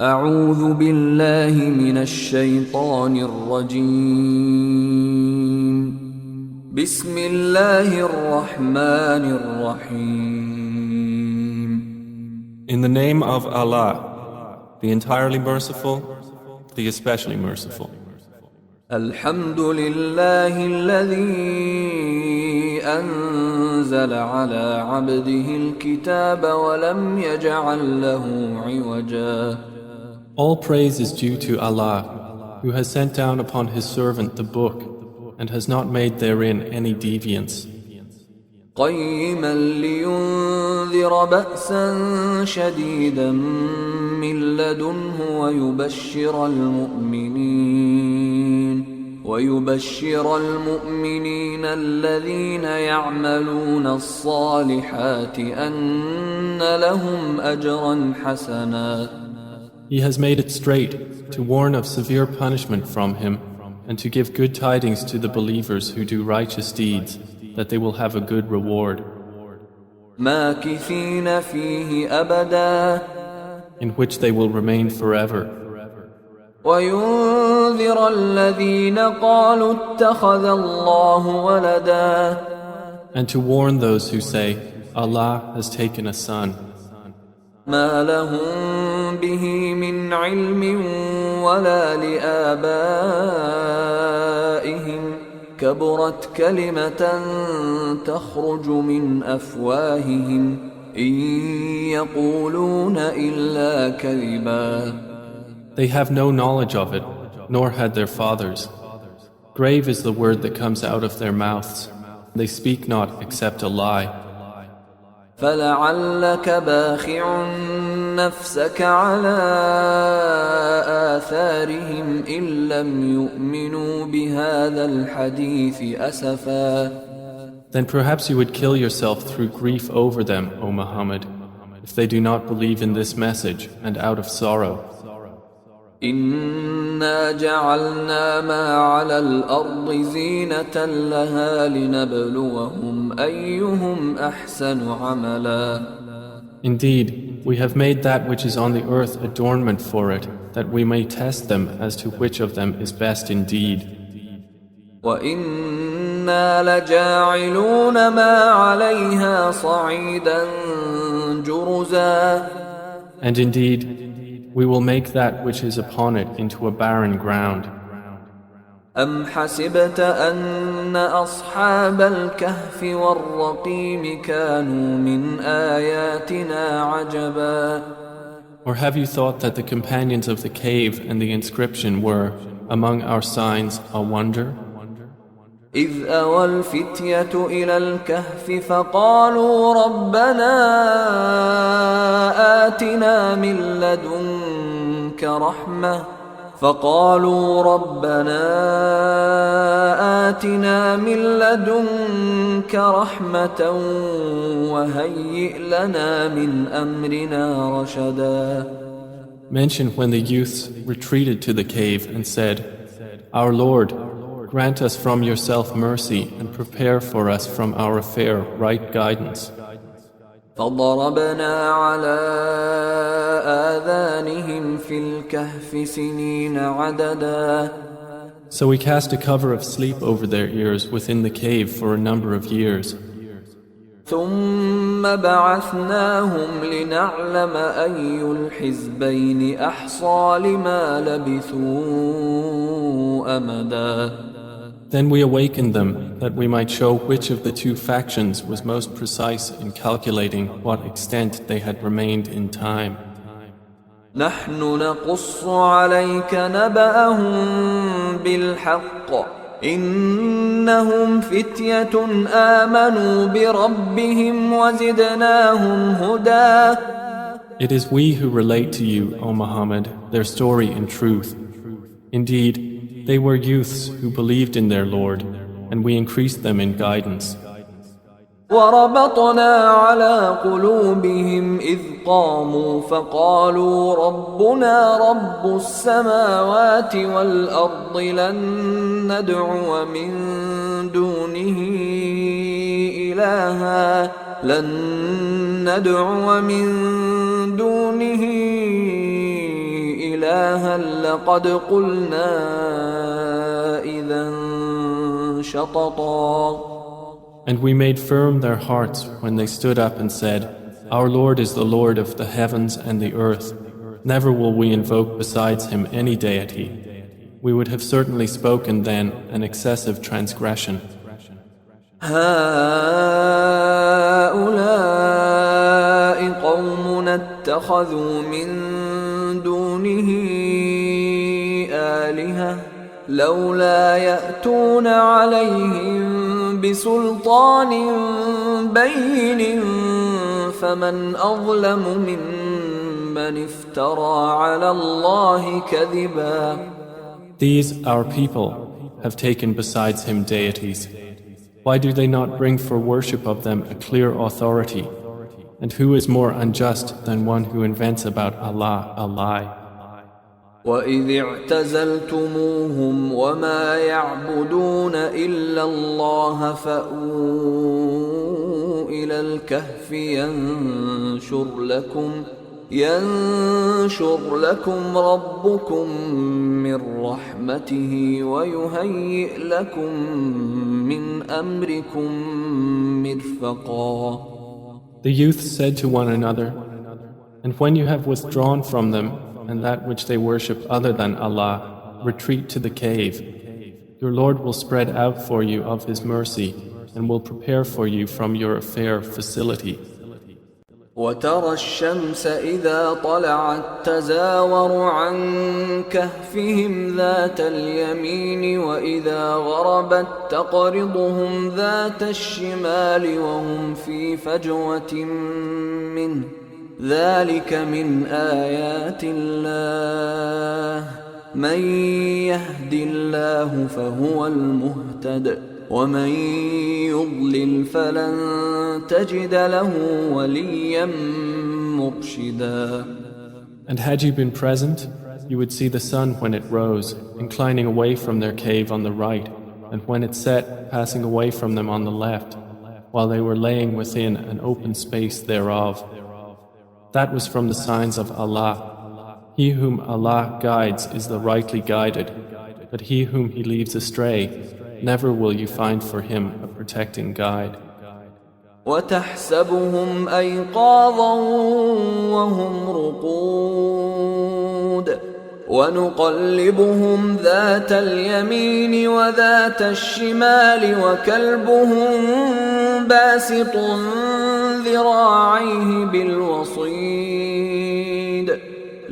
أعوذ بالله من الشيطان الرجيم بسم الله الرحمن الرحيم In the name of Allah, the entirely merciful, the especially merciful. الحمد لله الذي أنزل على عبده الكتاب ولم يجعل له عوجا. All praise is due to Allah, who has sent down upon His servant the book and has not made therein any deviance. قيما لينذر بأسا شديدا من لدنه ويبشر المؤمنين الذين يعملون الصالحات أن لهم أجرا حسنا. He has made it straight to warn of severe punishment from Him and to give good tidings to the believers who do righteous deeds, that they will have a good reward. ماكثين فيه أبدا in which they will remain forever. وينذر الذين قالوا اتخذ الله ولدا. And to warn those who say, Allah has taken a son. ما لهم به من علم ولا لآبائهم كبرت كلمة تخرج من أفواههم إن يقولون إلا كذبا. They have no knowledge of it, nor had their fathers. Grave is the word that comes out of their mouths. They speak not except a lie. فلعلك باخع نفسك على آثارهم إن لم يؤمنوا بهذا الحديث أسفا. Then perhaps you would kill yourself through grief over them, O Muhammad, if they do not believe in this message and out of sorrow. إنا جعلنا ما على الأرض زينة لها لنبلوهم أيهم أحسن عملا. Indeed, we have made that which is on the earth adornment for it, that we may test them as to which of them is best indeed. وإنا لجاعلون ما عليها صعيدا جرزا. And indeed, we will make that which is upon it into a barren ground. أم حسبت أن أصحاب الكهف والرقيم كانوا من آياتنا عجبا. Or have you thought that the companions of the cave and the inscription were, among our signs, a wonder? إذ أوى الفتية إلى الكهف فقالوا ربنا آتنا من لدنك رحمة وهيئ لنا من أمرنا رشدا. Mention when the youths retreated to the cave and said, Our Lord, grant us from yourself mercy and prepare for us from our affair right guidance. فضربنا على آذانهم في الكهف سنين عددا. So we cast a cover of sleep over their ears within the cave for a number of years. ثم بعثناهم لنعلم أي الحزبين أحصى لما لبثوا أمدا. Then we awakened them that we might show which of the two factions was most precise in calculating what extent they had remained in time. نحن نقص عليك نبأهم بالحق إنهم فتية آمنوا بربهم وزدناهم هدى. It is we who relate to you, O Muhammad, their story in truth. Indeed, they were youths who believed in their Lord, and we increased them in guidance. وربطنا على قلوبهم إذ قاموا فقالوا ربنا رب السماوات والأرض لن ندعو من دونه إلها لقد قلنا إذا شططا. And we made firm their hearts when they stood up and said, Our Lord is the Lord of the heavens and the earth. Never will we invoke besides him any deity. We would have certainly spoken then an excessive transgression. هؤلاء قومنا اتخذوا من دونه آلهة لولا يأتون عليهم بسلطان بين فمن أظلم ممن افترى على الله كذبا. These, our people, have taken besides him deities. Why do they not bring for worship of them a clear authority? And who is more unjust than one who invents about Allah a lie? وَإِذِ اعْتَزَلْتُمُوهُمْ وَمَا يَعْبُدُونَ إِلَّا اللَّهَ فَأْوُوا إِلَى الْكَهْفِ ينشر لكم ربكم من رحمته ويهيئ لكم من أمركم مرفقا. The youth said to one another, And when you have withdrawn from them and that which they worship other than Allah, retreat to the cave. Your Lord will spread out for you of His mercy and will prepare for you from your affair facility. وترى الشمس إذا طلعت تزاور عن كهفهم ذات اليمين وإذا غربت تقرضهم ذات الشمال وهم في فجوة منه ذلك من آيات الله من يهد الله فهو المهتد ومن يضلل فلن تجد له وليا مرشدا. And had you been present, you would see the sun when it rose, inclining away from their cave on the right, and when it set, passing away from them on the left, while they were laying within an open space thereof. That was from the signs of Allah. He whom Allah guides is the rightly guided, but he whom He leaves astray, never will you find for him a protecting guide. وتحسبهم أيقاظا وهم رقود ونقلبهم ذات اليمين وذات الشمال وكلبهم باسط ذراعيه بالوصيد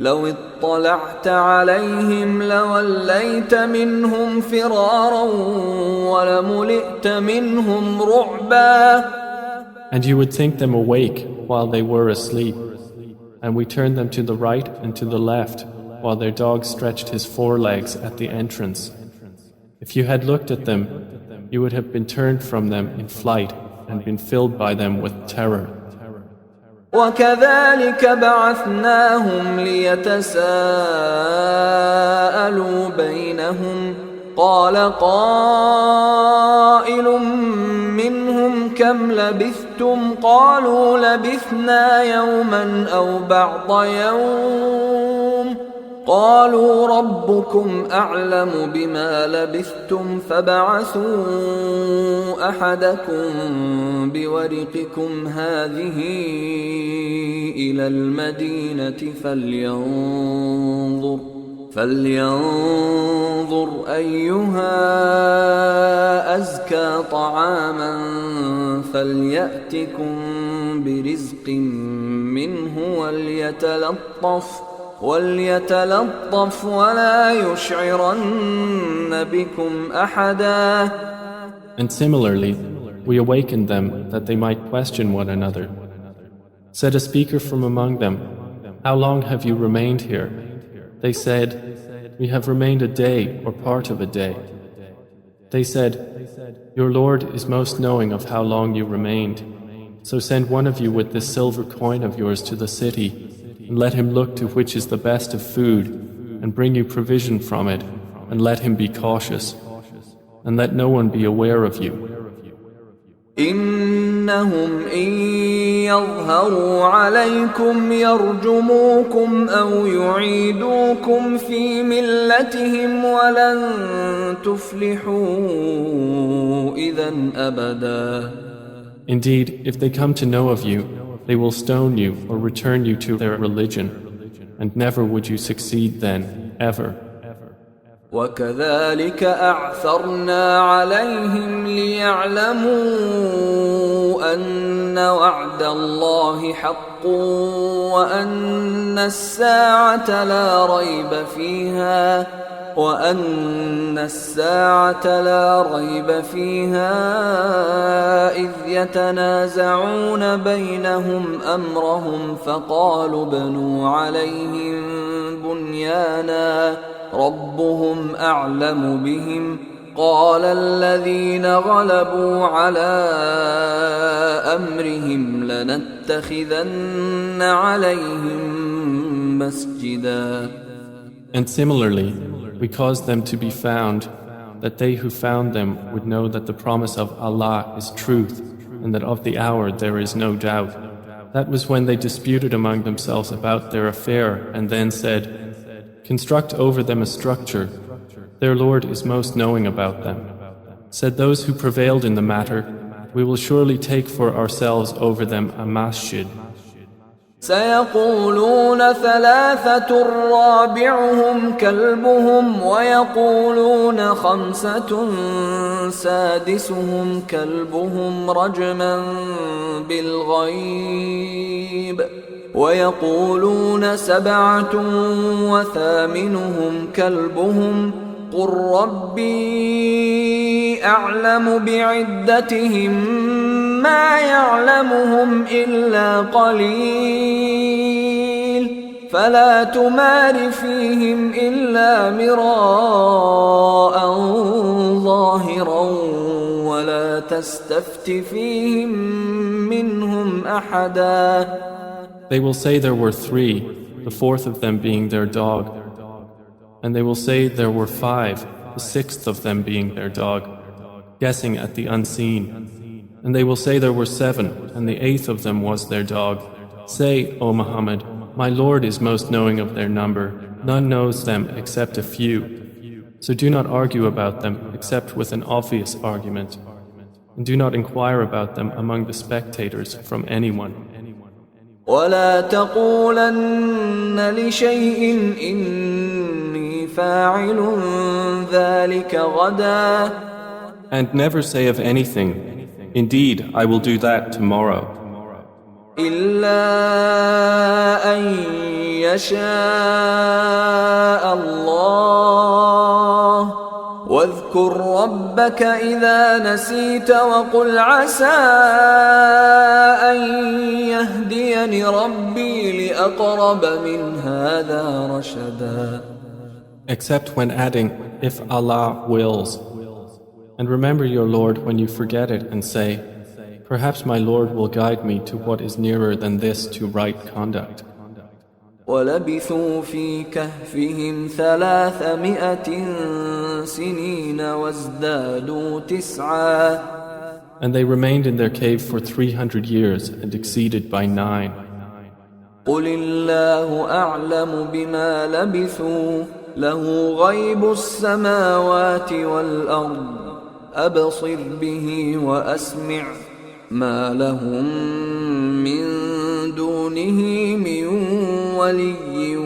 لو اطلعت عليهم لوليت منهم فرارا ولملئت منهم رعبا. And you would think them awake while they were asleep, and we turned them to the right and to the left while their dog stretched his forelegs at the entrance. If you had looked at them, you would have been turned from them in flight and been filled by them with terror. وكذلك بعثناهم ليتساءلوا بينهم قال قائل منهم كم لبثتم قالوا لبثنا يوما أو بعض يوم قالوا ربكم أعلم بما لبثتم فابعثوا أحدكم بورقكم هذه إلى المدينة فلينظر أيها أزكى طعاما فليأتكم برزق منه وليتلطف ولا يشعرن بكم أحدا. And similarly, we awakened them that they might question one another. Said a speaker from among them, How long have you remained here? They said, We have remained a day or part of a day. They said, Your Lord is most knowing of how long you remained. So send one of you with this silver coin of yours to the city, and let him look to which is the best of food, and bring you provision from it, and let him be cautious, and let no one be aware of you. إنهم إن يظهروا عليكم يرجموكم أو يعيدوكم في ملتهم ولن تفلحوا إذا أبدا. Indeed, if they come to know of you, they will stone you or return you to their religion, and never would you succeed then, ever. وكذلك أعثرنا عليهم ليعلموا أن وعد الله حق وأن الساعة لا ريب فيها إذ يتنازعون بينهم أمرهم فقالوا ابنوا عليهم بنيانا ربهم أعلم بهم قال الذين غلبوا على أمرهم لنتخذن عليهم مسجدا. And similarly, we caused them to be found, that they who found them would know that the promise of Allah is truth, and that of the hour there is no doubt. That was when they disputed among themselves about their affair, and then said, construct over them a structure. Their Lord is most knowing about them. Said those who prevailed in the matter, we will surely take for ourselves over them a masjid. سيقولون ثلاثة رابعهم كلبهم ويقولون خمسة سادسهم كلبهم رجما بالغيب ويقولون سبعة وثامنهم كلبهم قل ربي أعلم بعدتهم ما يعلمهم إلا قليل فلا تمار فيهم إلا مراء ظاهرا ولا تستفت فيهم منهم أحدا. They will say there were three, the fourth of them being their dog. And they will say there were five, the sixth of them being their dog, guessing at the unseen. And they will say there were seven, and the eighth of them was their dog. Say, O Muhammad, my Lord is most knowing of their number. None knows them except a few. So do not argue about them except with an obvious argument. And do not inquire about them among the spectators from anyone. ولا تقولن لشيء إني فاعل ذلك غدا. And never say of anything, indeed, I will do that tomorrow. إلا أن يشاء الله واذكر ربك إذا نسيت وقل عسى أن يهديني ربي لأقرب من هذا رشدا. Except when adding, if Allah wills. And remember your Lord when you forget it and say, perhaps my Lord will guide me to what is nearer than this to right conduct. ولبثوا في كهفهم 300 سنين وازدادوا 9. And they remained in their cave for 300 years and exceeded by 9. قل الله أعلم بما لبثوا له غيب السماوات والأرض أبصر به وأسمع ما لهم من دونه من ولي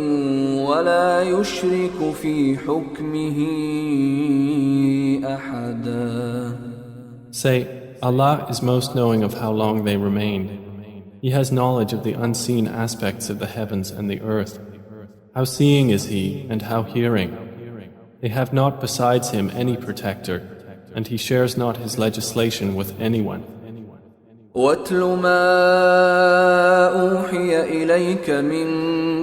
ولا يشرك في حكمه أحدا. Say, Allah is most knowing of how long they remained. He has knowledge of the unseen aspects of the heavens and the earth. How seeing is He and how hearing. They have not besides Him any protector, and He shares not His legislation with anyone. واتل ما أوحي إليك من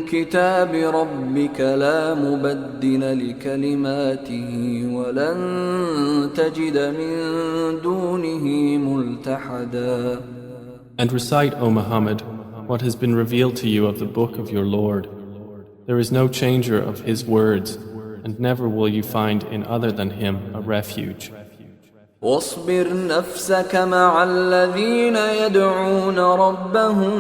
كتاب ربك لا مبدل لكلماته ولن تجد من دونه ملتحدا. And recite, O Muhammad, what has been revealed to you of the book of your Lord. There is no changer of His words, and never will you find in other than Him a refuge. واصبر نفسك مع الذين يدعون ربهم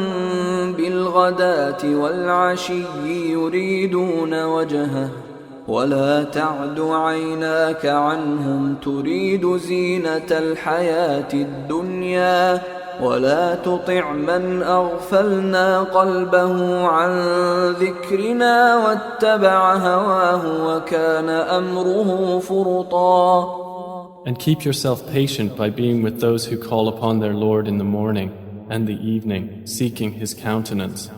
بالغداة والعشي يريدون وجهه ولا تعد عيناك عنهم تريد زينة الحياة الدنيا ولا تطع من أغفلنا قلبه عن ذكرنا واتبع هواه وكان أمره فرطا. And keep yourself patient by being with those who call upon their Lord in the morning and the evening, seeking His countenance.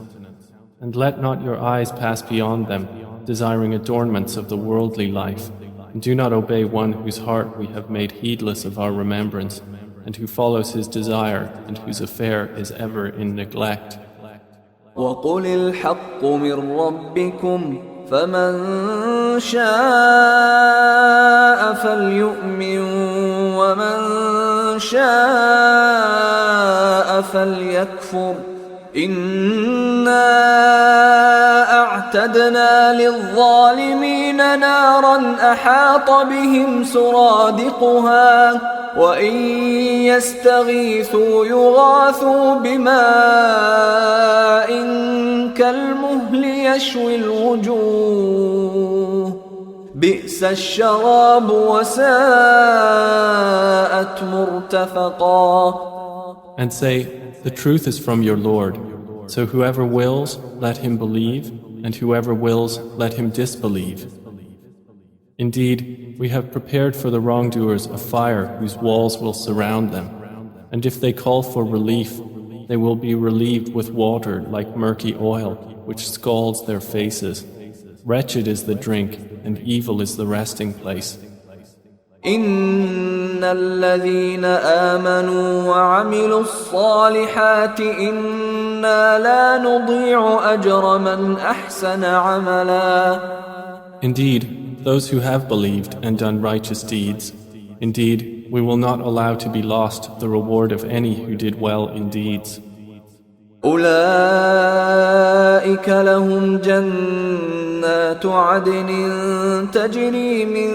And let not your eyes pass beyond them, desiring adornments of the worldly life, and do not obey one whose heart we have made heedless of our remembrance, and who follows his desire, and whose affair is ever in neglect. وَقُلِ الْحَقُّ مِنْ رَبِّكُمْ فَمَنْ شَاءَ فَلْيُؤْمِنْ وَمَنْ شَاءَ فَلْيَكْفُرْ إِنَّا أَعْتَدْنَا لِلظَّالِمِينَ نَارًا أَحَاطَ بِهِمْ سُرَادِقُهَا وَإِنْ يَسْتَغِيثُوا يُغَاثُوا بِمَاءٍ كَالْمُهْلِ يَشْوِي الْوُجُوهَ بِئْسَ الشَّرَابُ وَسَاءَتْ مُرْتَفَقًا. And say, the truth is from your Lord. So whoever wills, let him believe, and whoever wills, let him disbelieve. Indeed, we have prepared for the wrongdoers a fire whose walls will surround them, and if they call for relief, they will be relieved with water like murky oil, which scalds their faces. Wretched is the drink, and evil is the resting place. إن الذين آمنوا وعملوا الصالحات إنا لا نضيع أجر من أحسن عملا. Indeed, those who have believed and done righteous deeds, indeed, we will not allow to be lost the reward of any who did well in deeds. أولئك لهم جنات عدن تجري من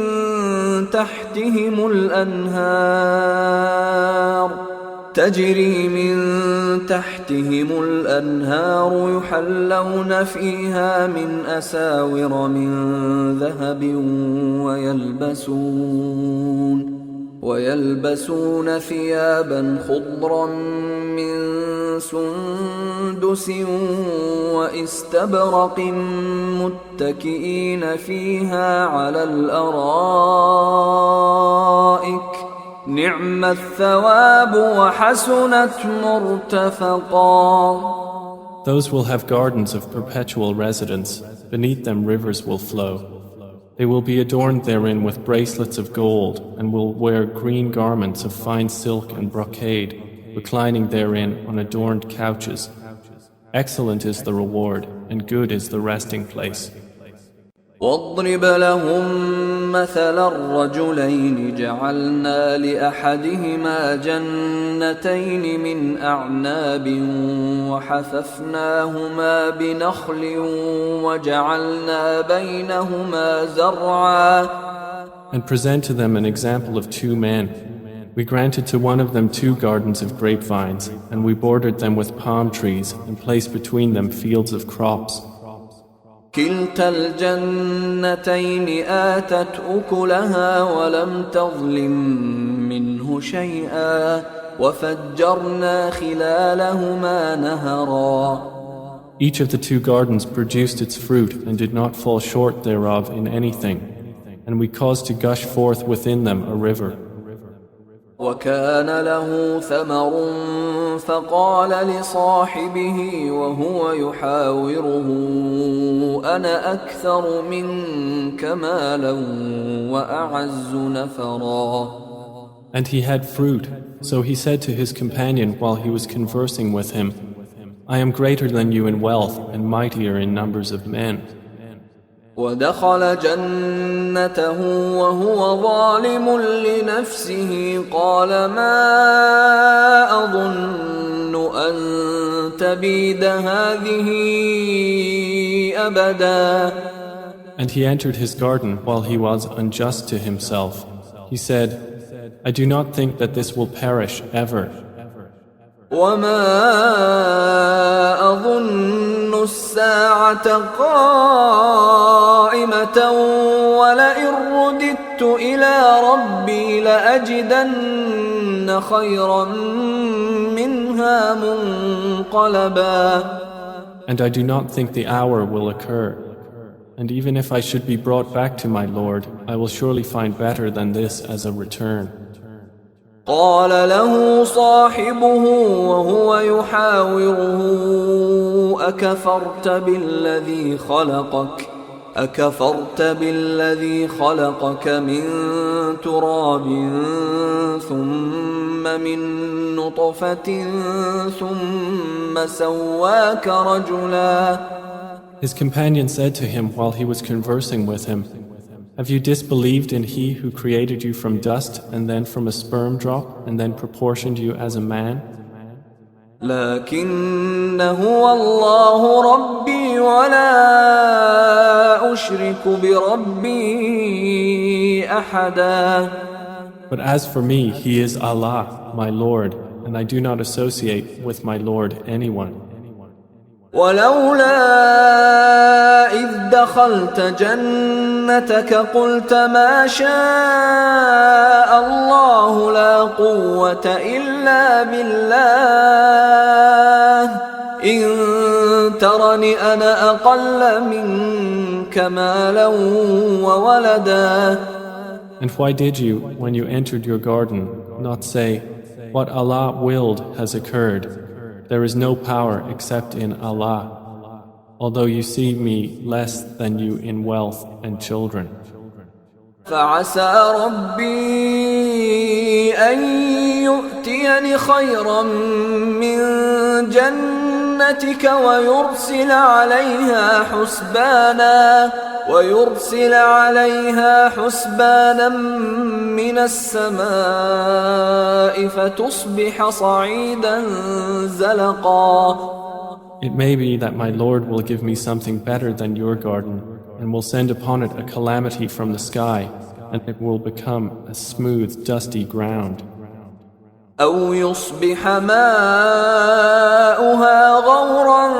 تحتهم الأنهار يحلون فيها من أساور من ذهب ويلبسون ثيابا خضرا من سندس واستبرق متكئين فيها على الأرائك نعم الثواب وحسنت مرتفقا. Those will have gardens of perpetual residence, beneath them rivers will flow. They will be adorned therein with bracelets of gold and will wear green garments of fine silk and brocade, reclining therein on adorned couches. Excellent is the reward and good is the resting place. واضرب لهم مثل الرجلين جعلنا لأحدهما جنتين من أعناب وحففناهما بنخل وجعلنا بينهما زرعا. And present to them an example of two men. We granted to one of them 2 gardens of grapevines, and we bordered them with palm trees and placed between them fields of crops. كلتا الجنتين آتت أكلها ولم تظلم منه شيئا وفجرنا خلالهما نهرا. Each of the 2 gardens produced its fruit and did not fall short thereof in anything, and we caused to gush forth within them a river. وكان له ثمر فقال لصاحبه وهو يحاوره أنا أكثر منك مالا وأعز نفرا. And he had fruit, so he said to his companion while he was conversing with him, I am greater than you in wealth and mightier in numbers of men. ودخل جنته وهو ظالم لنفسه قال ما أظن أن تبيد هذه أبدا. And he entered his garden while he was unjust to himself. He said, I do not think that this will perish ever. وما أظن الساعة قائمة ولئن رددت إلى ربي لأجدن خيرا منها منقلبا. And I do not think the hour will occur. And even if I should be brought back to my Lord, I will surely find better than this as a return. قال له صاحبه وهو يحاوره أكفرت بالذي خلقك من تراب ثم من نطفة ثم سواك رجلا. His companion said to him while he was conversing with him, have you disbelieved in He who created you from dust and then from a sperm drop and then proportioned you as a man? لكن هو الله ربي ولا أشرك بربي أحدا. But as for me, He is Allah, my Lord, and I do not associate with my Lord anyone. ولولا إذ دخلت جنتك قلت ما شاء الله لا قوة إلا بالله إن ترني أنا أقل منك مالا وولدا. And why did you, when you entered your garden, not say, what Allah willed has occurred? There is no power except in Allah, although you see me less than you in wealth and children. فعسى ربي أن يؤتيني خيرا من جنتك ويرسل عليها حسبانا من السماء فتصبح صعيدا زلقا. It may be that my Lord will give me something better than your garden and will send upon it a calamity from the sky, and it will become a smooth, dusty ground. أو يصبح ماؤها غورا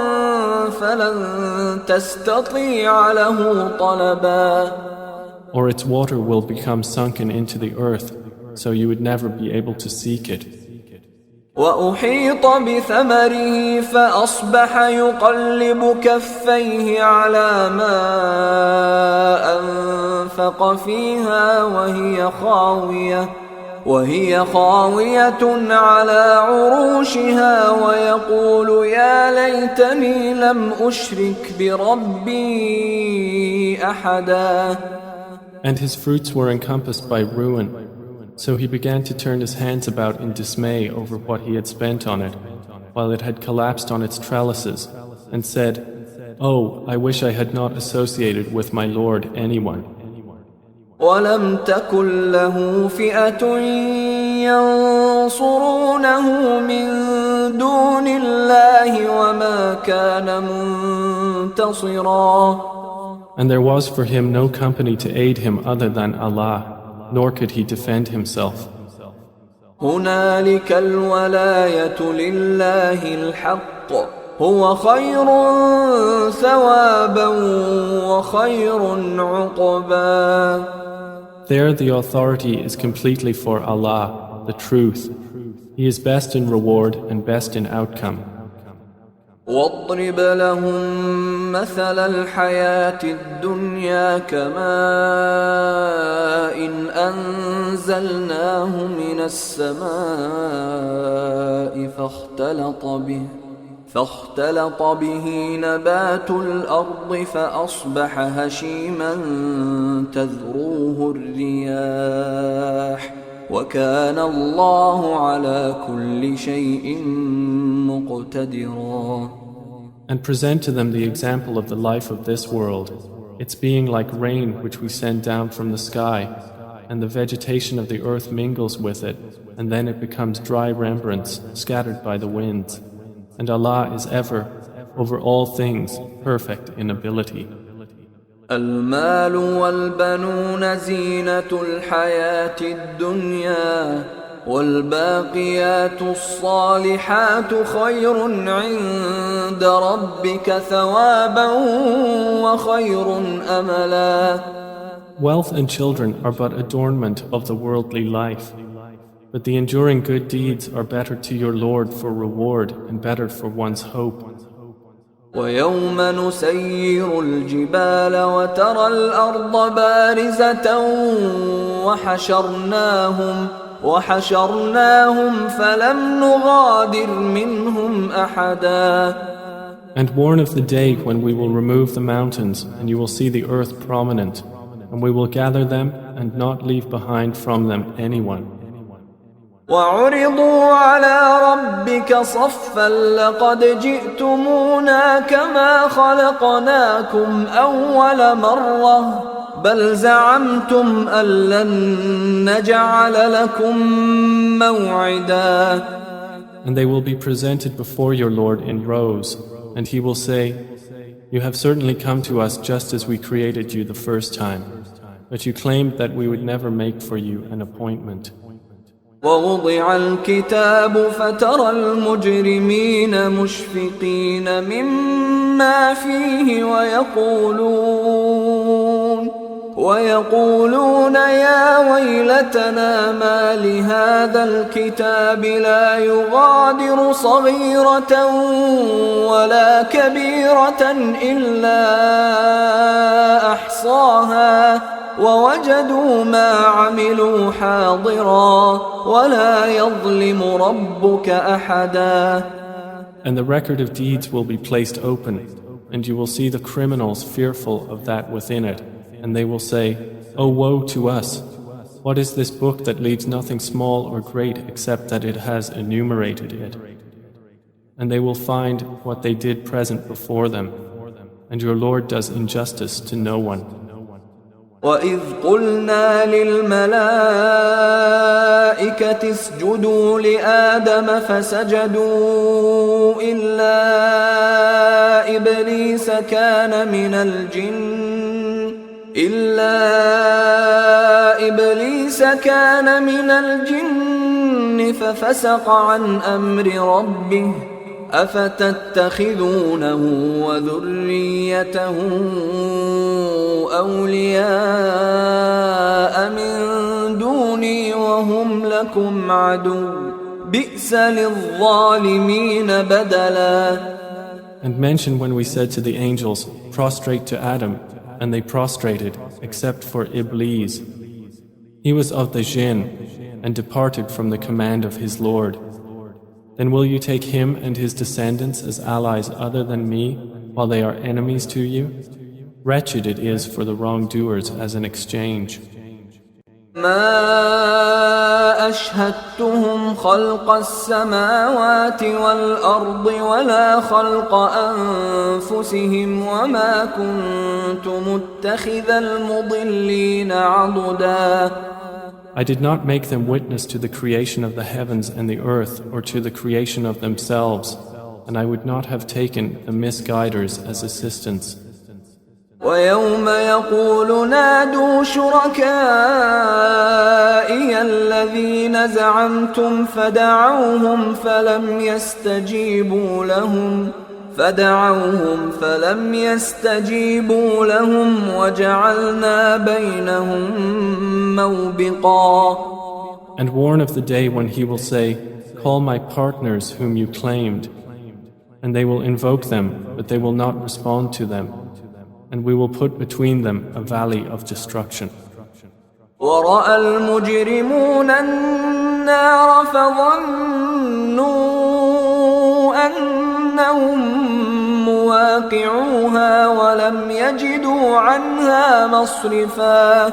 فلن تستطيع له طلبا. Or its water will become sunken into the earth, so you would never be able to seek it. وأحيط بثمره فأصبح يقلب كفيه على ما أنفق فيها وهي خاوية على عروشها ويقول يا ليتني لم أشرك بربي أحدا. And his fruits were encompassed by ruin, so he began to turn his hands about in dismay over what he had spent on it, while it had collapsed on its trellises, and said, "Oh, I wish I had not associated with my Lord anyone." ولم تكن له فئة ينصرونه من دون الله وما كان منتصرا. And there was for him no company to aid him other than Allah, nor could he defend himself. هنالك الولاية لله الحق هو خير ثوابا وخير عقبا. There the authority is completely for Allah, the truth. He is best in reward and best in outcome. واضرب لهم مثل الحياة الدنيا كماء أنزلناه من السماء فاختلط به نبات الأرض فأصبح هشيما تذروه الرياح وكان الله على كل شيء مقتدرا. And present to them the example of the life of this world, its being like rain which we send down from the sky, and the vegetation of the earth mingles with it, and then it becomes dry rembrance scattered by the winds. And Allah is ever, over all things, perfect in ability. المال والبنون زينة الحياة الدنيا والباقيات الصالحات خير عند ربك ثوابا وخير أملا. Wealth and children are but adornment of the worldly life, but the enduring good deeds are better to your Lord for reward and better for one's hope. ويوم نسير الجبال وترى الأرض بارزة وحشرناهم فلم نغادر منهم أحدا. And warn of the day when we will remove the mountains and you will see the earth prominent, and we will gather them and not leave behind from them anyone. وعرضوا على ربك صفا لقد جئتمونا كما خلقناكم أول مرة بل زعمتم أن لن نجعل لكم موعدا. And they will be presented before your Lord in rows, and he will say, You have certainly come to us just as we created you the first time, but you claimed that we would never make for you an appointment. ووضع الكتاب فترى المجرمين مشفقين مما فيه ويقولون يا ويلتنا ما لهذا الكتاب لا يغادر صغيرة ولا كبيرة إلا أحصاها ووجدوا ما عملوا حاضرا ولا يظلم ربك أحدا. And the record of deeds will be placed open, and you will see the criminals fearful of that within it, and they will say, Oh, woe to us! What is this book that leaves nothing small or great except that it has enumerated it? And they will find what they did present before them, and your Lord does injustice to no one. وَإِذْ قُلْنَا لِلْمَلَائِكَةِ اسْجُدُوا لِآدَمَ فَسَجَدُوا إِلَّا إِبْلِيسَ كَانَ مِنَ الْجِنِّ فَفَسَقَ عَنْ أَمْرِ رَبِّهِ أفتتخذونه وذريته أولياء من دوني وهم لكم عدو بئس للظالمين بدلا. And mention when we said to the angels, Prostrate to Adam, and they prostrated, except for Iblis. He was of the jinn, and departed from the command of his Lord. Then will you take him and his descendants as allies other than me, while they are enemies to you? Wretched it is for the wrongdoers as an exchange. ما أشهدتهم خلق السماوات والأرض ولا خلق أنفسهم وما كنت متخذ المضلين عضدا. I did not make them witness to the creation of the heavens and the earth or to the creation of themselves, and I would not have taken the misguiders as assistants. ويوم يقول نادوا شركائي الذين زعمتم فدعوهم فلم يستجيبوا لهم وجعلنا بينهم موبقا. And warn of the day when he will say, Call my partners whom you claimed, and they will invoke them, but they will not respond to them, and we will put between them a valley of destruction. ورأى المجرمون النار فظنوا أنهم مواقعوها ولم يجدوا عنها مصرفا.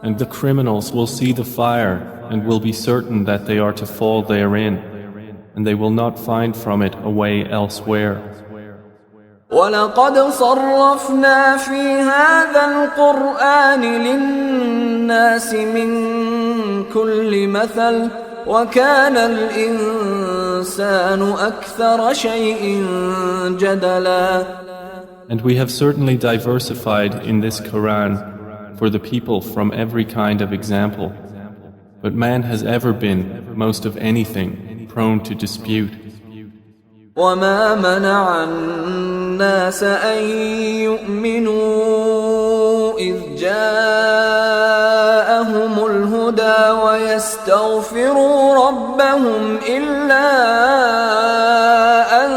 And the criminals will see the fire and will be certain that they are to fall therein, and they will not find from it a way elsewhere. وَلَقَدْ صَرَّفْنَا فِي هَذَا الْقُرْآنِ لِلنَّاسِ مِنْ كُلِّ مَثَلٍ وَكَانَ الْإِنسَانُ أَكْثَرَ شَيْءٍ جَدَلًا. And we have certainly diversified in this Quran for the people from every kind of example. But man has ever been, most of anything, prone to dispute. وما منع الناس أن يؤمنوا إذ جاءهم الهدى ويستغفروا ربهم إلا أن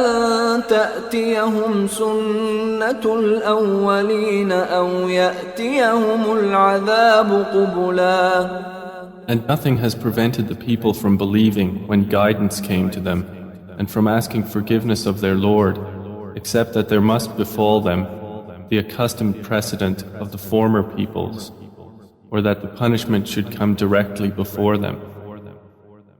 تأتيهم سنة الأولين أو يأتيهم العذاب قبلا. And nothing has prevented the people from believing when guidance came to them, and from asking forgiveness of their Lord, except that there must befall them the accustomed precedent of the former peoples, or that the punishment should come directly before them.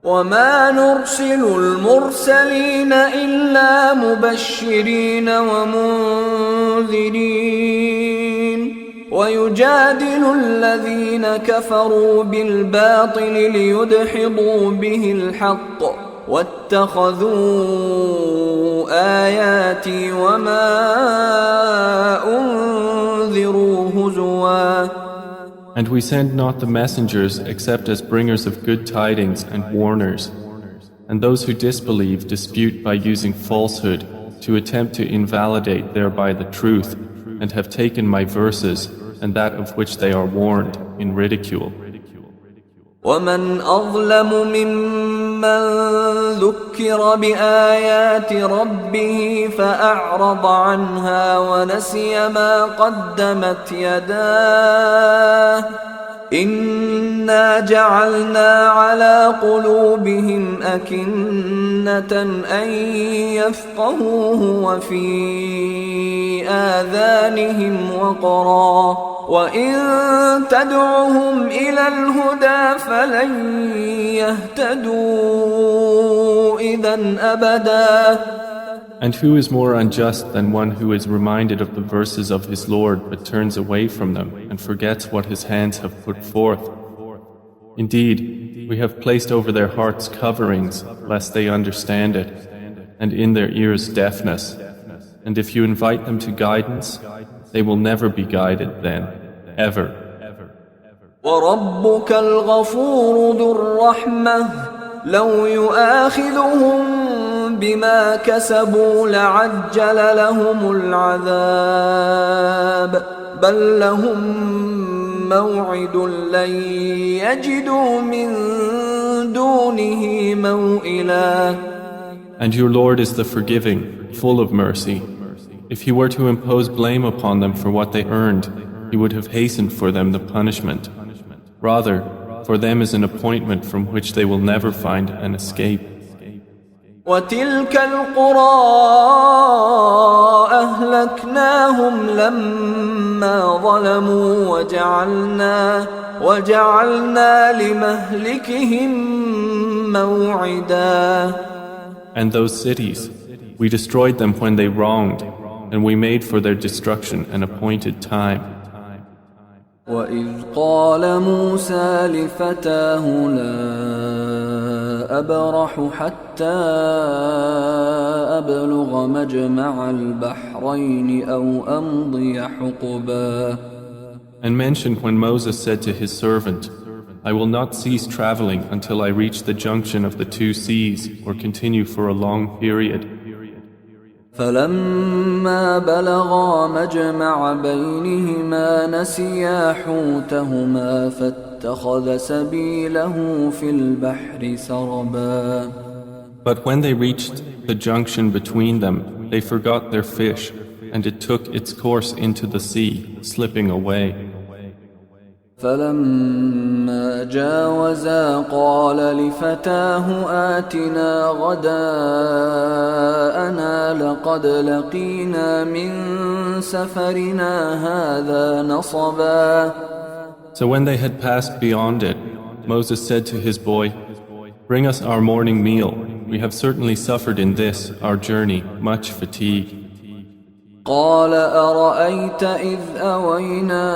وما نرسل المرسلين إلا مبشرين ومنذرين ويجادل الذين كفروا بالباطل ليدحضوا به الحق واتخذوا آياتي وما أنذروا هزوا. And we send not the messengers except as bringers of good tidings and warners. And those who disbelieve dispute by using falsehood to attempt to invalidate thereby the truth, and have taken my verses and that of which they are warned in ridicule. ومن أظلم ممن ذكر بآيات ربه فأعرض عنها ونسي ما قدمت يداه إنا جعلنا على قلوبهم أكنة أن يفقهوه وفي آذانهم وقرا وإن تدعهم إلى الهدى فلن يهتدوا إذا أبدا. And who is more unjust than one who is reminded of the verses of his Lord but turns away from them and forgets what his hands have put forth? Indeed, we have placed over their hearts coverings lest they understand it, and in their ears deafness. And if you invite them to guidance, they will never be guided then, ever. وَرَبُّكَ الْغَفُورُ ذُو الرَّحْمَةِ لَوْ يُؤَاخِذُهُم بما كسبوا لعجل لهم العذاب بل لهم موعد لن يجدوا من دونه موئلا. And your Lord is the forgiving, full of mercy. If he were to impose blame upon them for what they earned, he would have hastened for them the punishment. Rather, for them is an appointment from which they will never find an escape. وتلك القرى أهلكناهم لما ظلموا وجعلنا لمهلكهم موعدا. And those cities, we destroyed them when they wronged, and we made for their destruction an appointed time. وإذ قال موسى لفتاه لا أبرح حتى أبلغ مجمع البحرين أو أمضي حقبا. And mentioned when Moses said to his servant, I will not cease traveling until I reach the junction of the two seas or continue for a long period. فلما بلغا مجمع بينهما نسيا حوتهما فاتخذ سبيله في البحر سربا. But when they reached the junction between them, they forgot their fish, and it took its course into the sea, slipping away. فلما جاوزا قال لفتاه آتنا غداءنا لقد لقينا من سفرنا هذا نصبا. So when they had passed beyond it, Moses said to his boy, Bring us our morning meal. We have certainly suffered in this, our journey, much fatigue. قال أرأيت إذ أوينا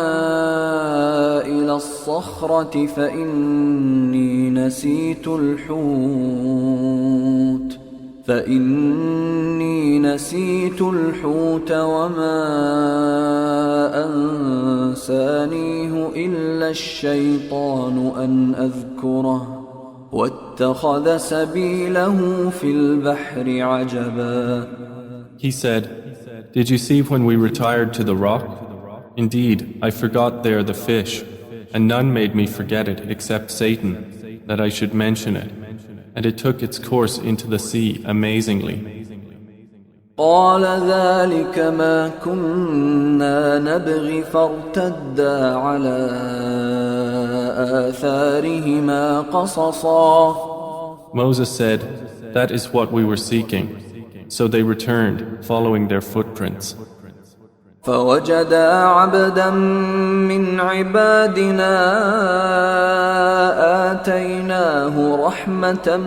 إلى الصخرة فإني نسيت الحوت فإني نسيت الحوت وما أنسانيه إلا الشيطان أن أذكره واتخذ سبيله في البحر عجبا. He said, "Did you see when we retired to the rock? Indeed, I forgot there the fish, and none made me forget it except Satan, that I should mention it. And it took its course into the sea amazingly." قال ذلك ما كنا نبغي فارتدا على آثارهما قصصا. Moses said, "That is what we were seeking." So they returned, following their footprints. فوجدا عبدا من عبادنا آتيناه رحمة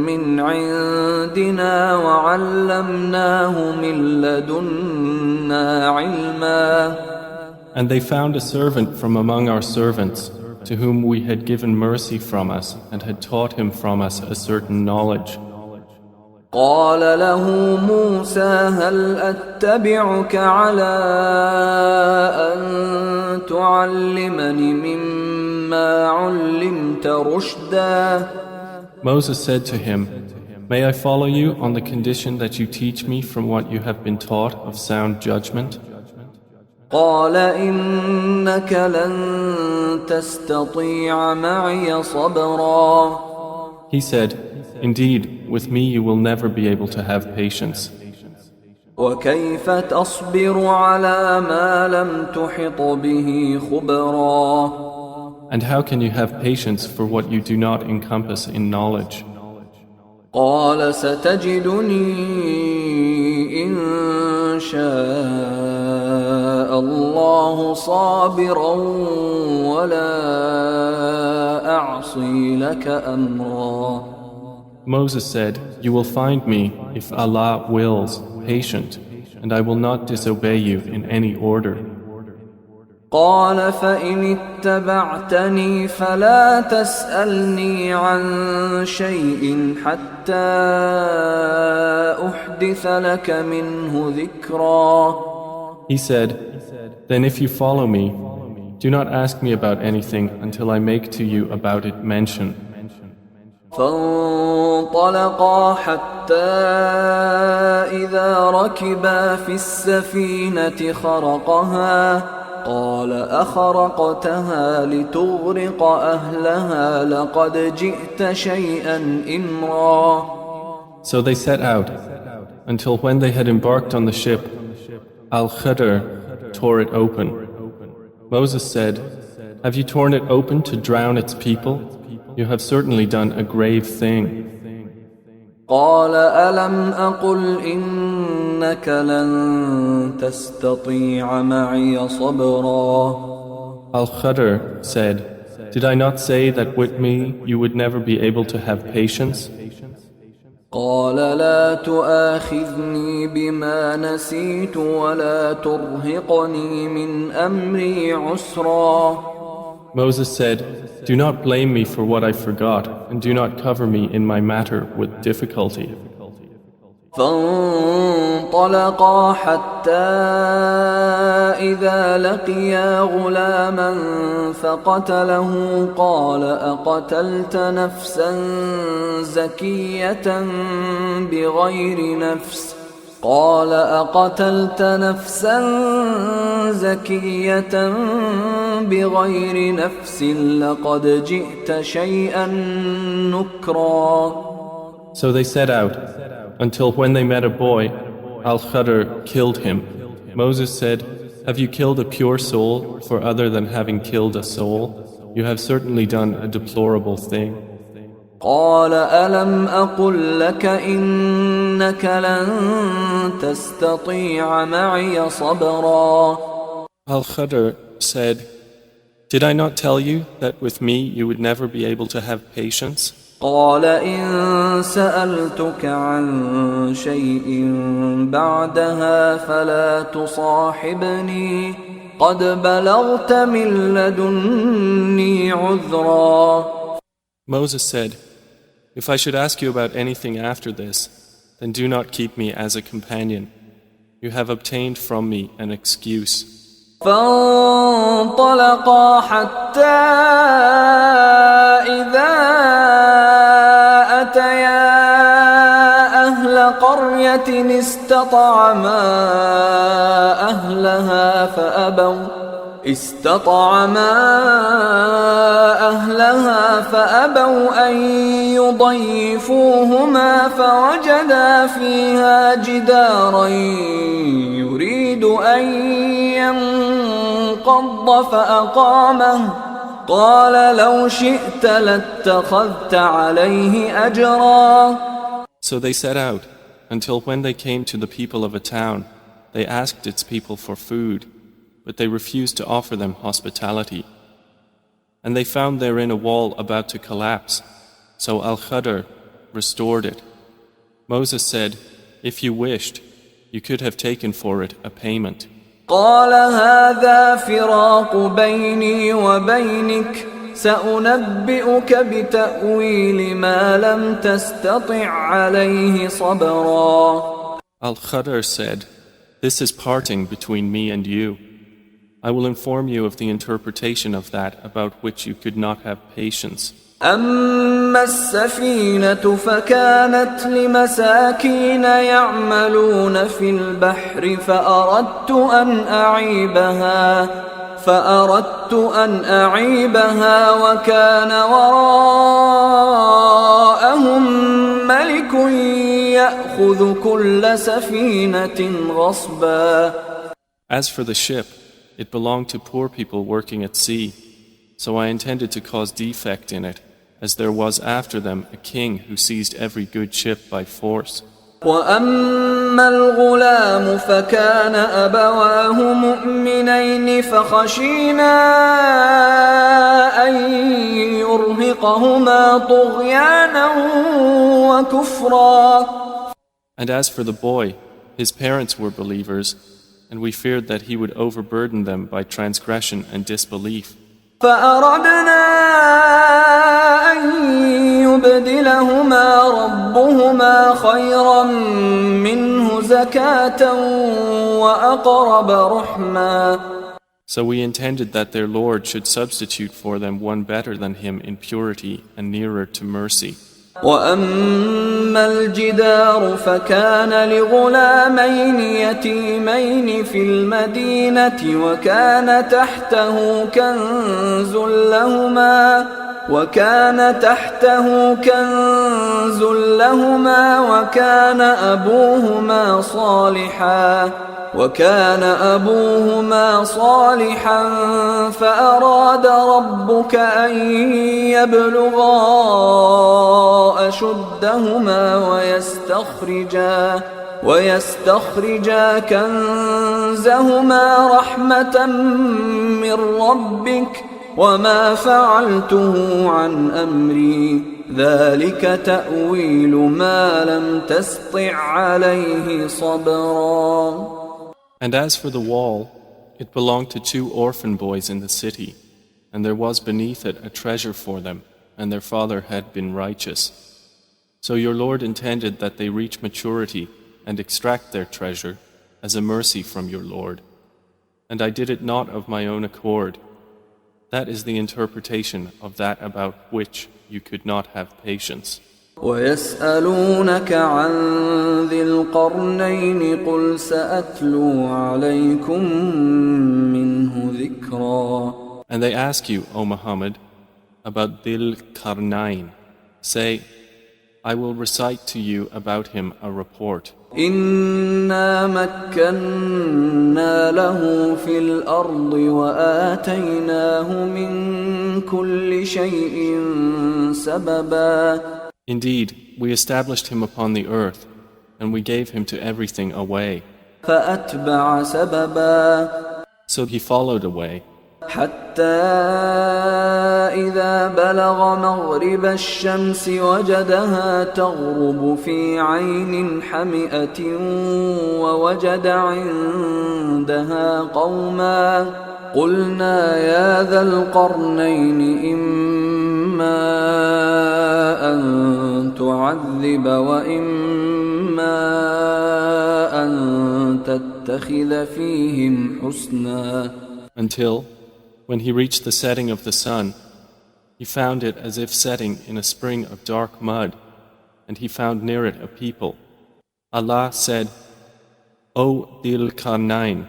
من عندنا وعلمناه من لدنا علما. And they found a servant from among our servants, to whom we had given mercy from us and had taught him from us a certain knowledge. قال له موسى هل أتبعك على أن تعلمني مما علمت رشدا. Moses said to him, "May I follow you on the condition that you teach me from what you have been taught of sound judgment?" قال إنك لن تستطيع معي صبرا. He said, "Indeed, with me you will never be able to have patience. وكيف تصبر على ما لم تحط به خبرا. And how can you have patience for what you do not encompass in knowledge?" قال ستجدني إن شاء الله صابرا ولا أعصي لك أمرا. Moses said, "You will find me, if Allah wills, patient, and I will not disobey you in any order." قال فإن اتبعتني فلا تسألني عن شيء حتى أحدث لك منه ذكرا. He said, "Then if you follow me, do not ask me about anything until I make to you about it mention." فانطلقا حتى إذا ركبا في السفينة خرقها قال أخرقتها لتغرق أهلها لقد جئت شيئا إمرا. So they set out, until when they had embarked on the ship, Al-Kah'f tore it open. Moses said, "Have you torn it open to drown its people? You have certainly done a grave thing." قال ألم أقل إنك لن تستطيع معي صبرا. Al-Kah'f said, "Did I not say that with me you would never be able to have patience?" قال لا تؤاخذني بما نسيت ولا ترهقني من أمري عسرا. Moses said, "Do not blame me for what I forgot, and do not cover me in my matter with difficulty." فانطلقا حتى إذا لقيا غلاما فقتله قال أقتلت نفسا زكية بغير نفس قال أقتلت نفسا زكية بغير نفس لقد جئت شيئا نكرا. So they set out, until when they met a boy, Al-Kah'f killed him. Moses said, "Have you killed a pure soul for other than having killed a soul? You have certainly done a deplorable thing." قال ألم أقل لك إنك لن تستطيع معي صبرا. Al-Kah'f said, "Did I not tell you that with me you would never be able to have patience?" قال إن سألتك عن شيء بعدها فلا تصاحبني قد بلغت من لدني عذرا. Moses said, "If I should ask you about anything after this, then do not keep me as a companion. You have obtained from me an excuse. فانطلقا حتى إذا أتيا أهل قرية استطعما أهلها فأبوا أن يضيفوهما فوجدا فيها جدارا يريد أن ينقض فأقامه قال لو شئت لاتخذت عليه أجرا. So they set out, until when they came to the people of a town, they asked its people for food, but they refused to offer them hospitality. And they found therein a wall about to collapse, so Al-Kah'f restored it. Moses said, if you wished, you could have taken for it a payment. قال هذا فراق بيني وبينك سأنبئك بتأويل ما لم تستطع عليه صبرا. Al-Kah'f said, this is parting between me and you. I will inform you of the interpretation of that about which you could not have patience. أما السفينة فكانت لمساكين يعملون في البحر فأردت أن أعيبها وكان وراءهم ملك يأخذ كل سفينة غصبا. As for the ship, it belonged to poor people working at sea, so I intended to cause defect in it, as there was after them a king who seized every good ship by force. وأما الغلام فكان أبواه مؤمنين فخشينا أن يرهقهما طغيانا وكفرا. And as for the boy, his parents were believers, and we feared that he would overburden them by transgression and disbelief. فأردنا أن يبدلهما ربهما خيرا منه زكاة وأقرب رحما. So we intended that their Lord should substitute for them one better than him in purity and nearer to mercy. وأما الجدار فكان لغلامين يتيمين في المدينة وكان تحته كنز لهما وكان أبوهما صالحا فأراد ربك أن يبلغا أشدهما ويستخرجا كنزهما رحمة من ربك وما فعلته عن أمري ذلك تأويل ما لم تسطع عليه صبرا. And as for the wall, it belonged to 2 orphan boys in the city, and there was beneath it a treasure for them, and their father had been righteous. So your Lord intended that they reach maturity and extract their treasure as a mercy from your Lord. And I did it not of my own accord. That is the interpretation of that about which you could not have patience. ويسألونك عن ذي القرنين قل سأتلو عليكم منه ذكرا. And they ask you, O Muhammad, about Dhil Qarnayn. Say, I will recite to you about him a report. إنا مكنا له في الأرض وآتيناه من كل شيء سببا. Indeed, we established him upon the earth, and we gave him to everything a way. فأتبع سببا. So he followed a way. حتى إذا بلغ مغرب الشمس وجدها تغرب في عين حمئة ووجد عندها قوما قلنا يا ذا القرنين إما أن تعذب وإما أن تتخذ فيهم حسنا. Until, when he reached the setting of the sun, he found it as if setting in a spring of dark mud, and he found near it a people. Allah said, O Dhil Qarnayn,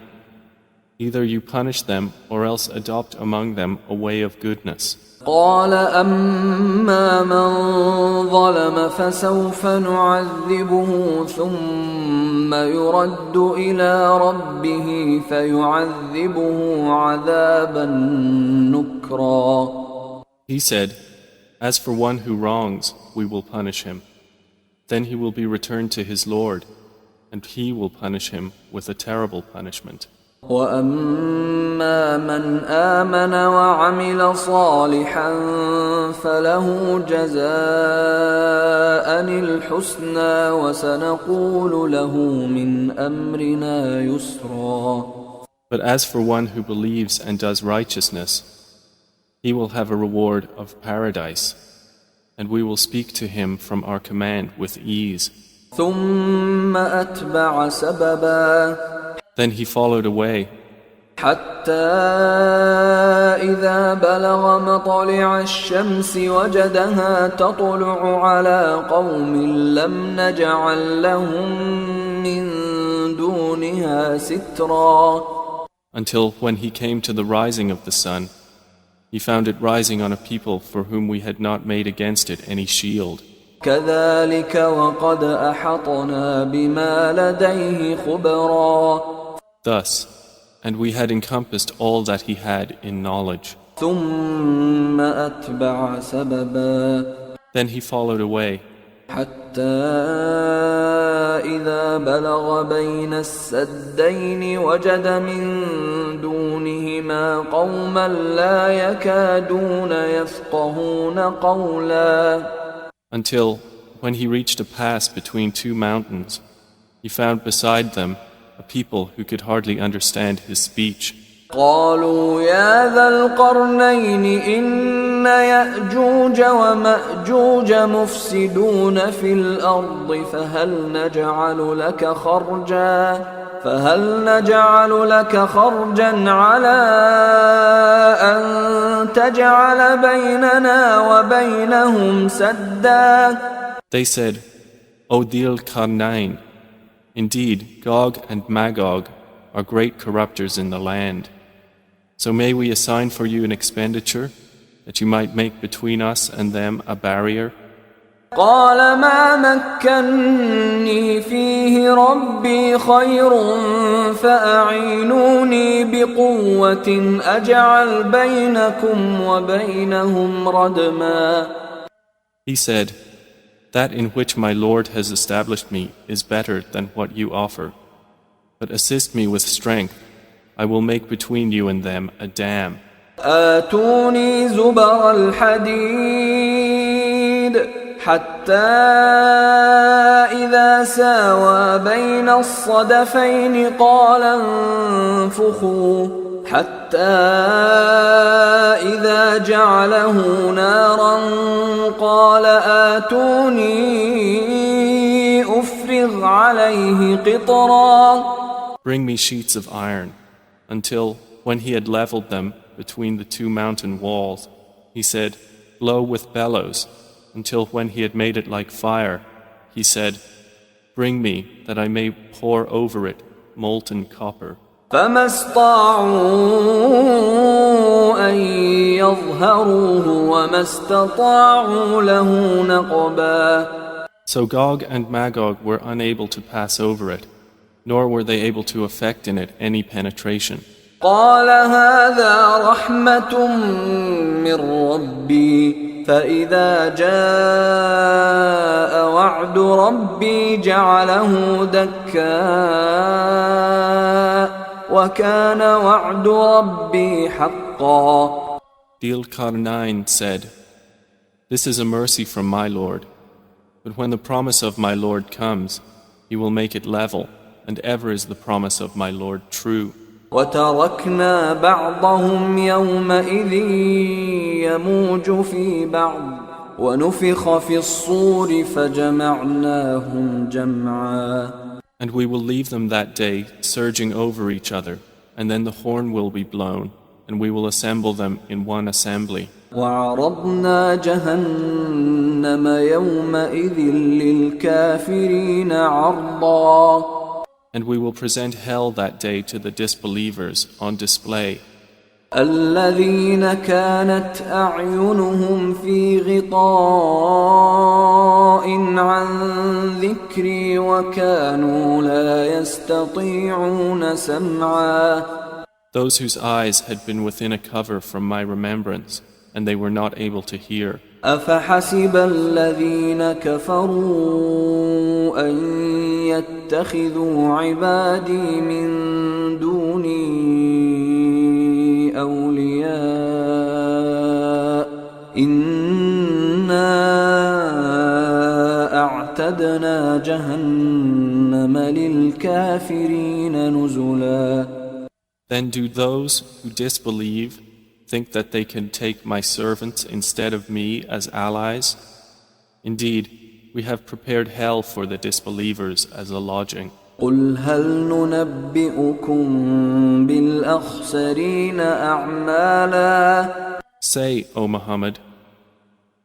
either you punish them or else adopt among them a way of goodness. قال أما من ظلم فسوف نعذبه ثم يرد إلى ربه فيعذبه عذابا نكرا. He said, As for one who wrongs, we will punish him. Then he will be returned to his Lord, and he will punish him with a terrible punishment. وَأَمَّا مَنْ آمَنَ وَعَمِلَ صَالِحًا فَلَهُ جَزَاءً الْحُسْنَى وَسَنَقُولُ لَهُ مِنْ أَمْرِنَا يُسْرًا. But as for one who believes and does righteousness, he will have a reward of paradise, and we will speak to him from our command with ease. ثُمَّ أَتْبَعَ سَبَبًا. Then he followed away, حتى إذا بلغ مطلع الشمس وجدها تطلع على قوم لم نجعل لهم من دونها سترا. until when he came to the rising of the sun, he found it rising on a people for whom we had not made against it any shield. كذلك وقد أحطنا بما لديه خبرا. Thus, and we had encompassed all that he had in knowledge. ثم أتبع سببا. Then he followed away, حتى إذا بلغ بين السدين وجد من دونهما قوما لا يكادون يفقهون قولا. until, when he reached a pass between two mountains, he found beside them a people who could hardly understand his speech. قالوا يا ذا القرنين إن يأجوج ومأجوج مفسدون في الأرض فهل نجعل لك خرجا على أن تجعل بيننا وبينهم سدا. They said, O Dhil Qarnayn, indeed Gog and Magog are great corruptors in the land. So may we assign for you an expenditure that you might make between us and them a barrier? قال ما مكني فيه ربي خير فأعينوني بقوة أجعل بينكم وبينهم ردما. He said, That in which my Lord has established me is better than what you offer. But assist me with strength, I will make between you and them a dam. آتوني زبر الحديد حتى إذا ساوى بين الصدفين قال انفخوا حتى إذا جعله نارا قال آتوني أفرغ عليه قطرا. Bring me sheets of iron, until, when he had leveled them between the two mountain walls, he said, Blow with bellows, until when he had made it like fire, he said, Bring me, that I may pour over it molten copper. فما استطاعوا أن يظهروه وما استطاعوا له نقبا. So Gog and Magog were unable to pass over it, nor were they able to effect in it any penetration. قال هذا رحمة من ربي فإذا جاء وعد ربي جعله دكا وكان وعد ربي حقا. Dhil Qarnayn said, This is a mercy from my Lord, but when the promise of my Lord comes, He will make it level, and ever is the promise of my Lord true. وتركنا بعضهم يومئذ يموج في بعض ونفخ في الصور فجمعناهم جمعا. And we will leave them that day surging over each other, and then the horn will be blown, and we will assemble them in one assembly. وعرضنا جهنم يومئذ للكافرين عرضا. And we will present hell that day to the disbelievers on display. الذين كانت أعينهم في غطاء عن ذكري وكانوا لا يستطيعون سمعا. Those whose eyes had been within a cover from my remembrance, and they were not able to hear. أفحسب الذين كفروا أن يتخذوا عبادي من دوني أولياء إنا أعتدنا جهنم للكافرين نزلا. Then do those who disbelieve think that they can take my servants instead of me as allies? Indeed, we have prepared hell for the disbelievers as a lodging. قل هل ننبئكم بالأخسرين أعمالا. Say, O Muhammad,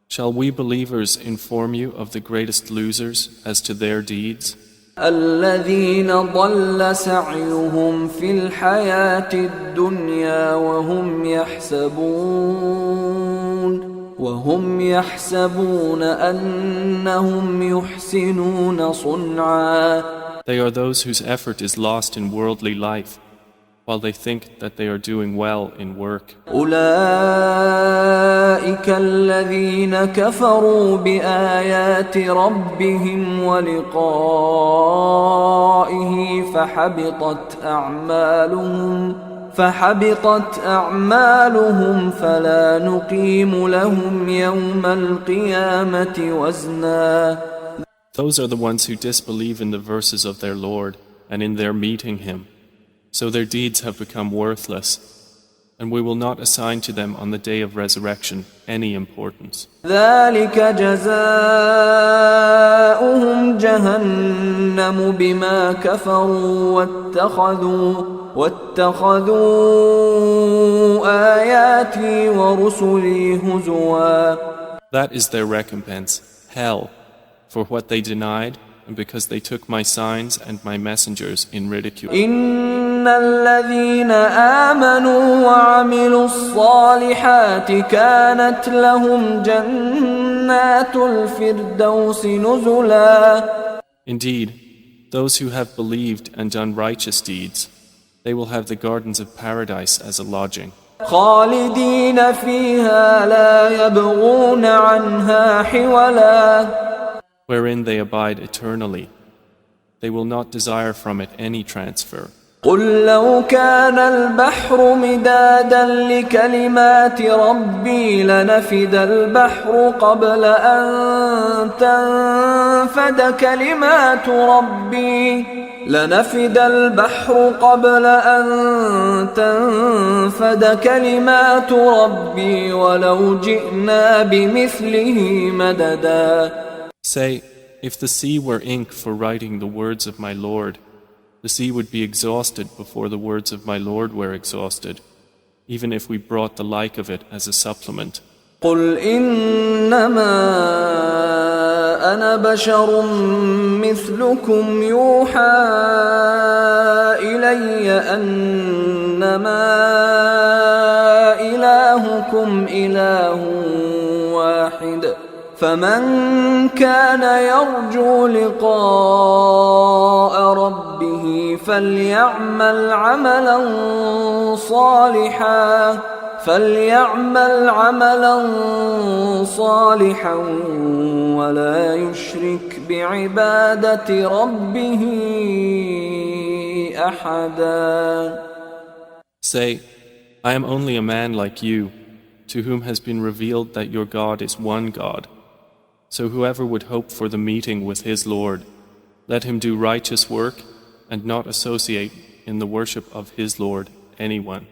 shall we believers inform you of the greatest losers as to their deeds? الذين ضل سعيهم في الحياة الدنيا وهم يحسبون أنهم يحسنون صنعا. They are those whose effort is lost in worldly life, while they think that they are doing well in work. أولئك الذين كفروا بآيات ربهم ولقائه فحبطت أعمالهم فلا نقيم لهم يوم القيامة وزنا. Those are the ones who disbelieve in the verses of their Lord and in their meeting Him. So their deeds have become worthless, and we will not assign to them on the day of resurrection any importance. ذلك جزاؤهم جهنم بما كفروا واتخذوا آياتي ورسلي هزوا. That is their recompense, hell, for what they denied and because they took my signs and my messengers in ridicule. إن الذين آمنوا وعملوا الصالحات كانت لهم جنات الفردوس نزلا. Indeed, those who have believed and done righteous deeds, they will have the gardens of paradise as a lodging. خالدين فيها لا يبغون عنها حولا. Wherein they abide eternally. They will not desire from it any transfer. قل لو كان البحر مدادا لكلمات ربي لنفد البحر قبل أن تنفد كلمات ربي ولو جئنا بمثله مددا. Say, if the sea were ink for writing the words of my Lord, the sea would be exhausted before the words of my Lord were exhausted, even if we brought the like of it as a supplement. قل إنما أنا بشر مثلكم يوحى إلي أنما إلهكم إله واحد فمن كان يرجو لقاء ربه فليعمل عملا صالحا ولا يشرك بعبادة ربه أحدا. Say, I am only a man like you, to whom has been revealed that your God is one God. So whoever would hope for the meeting with his Lord, let him do righteous work and not associate in the worship of his Lord anyone.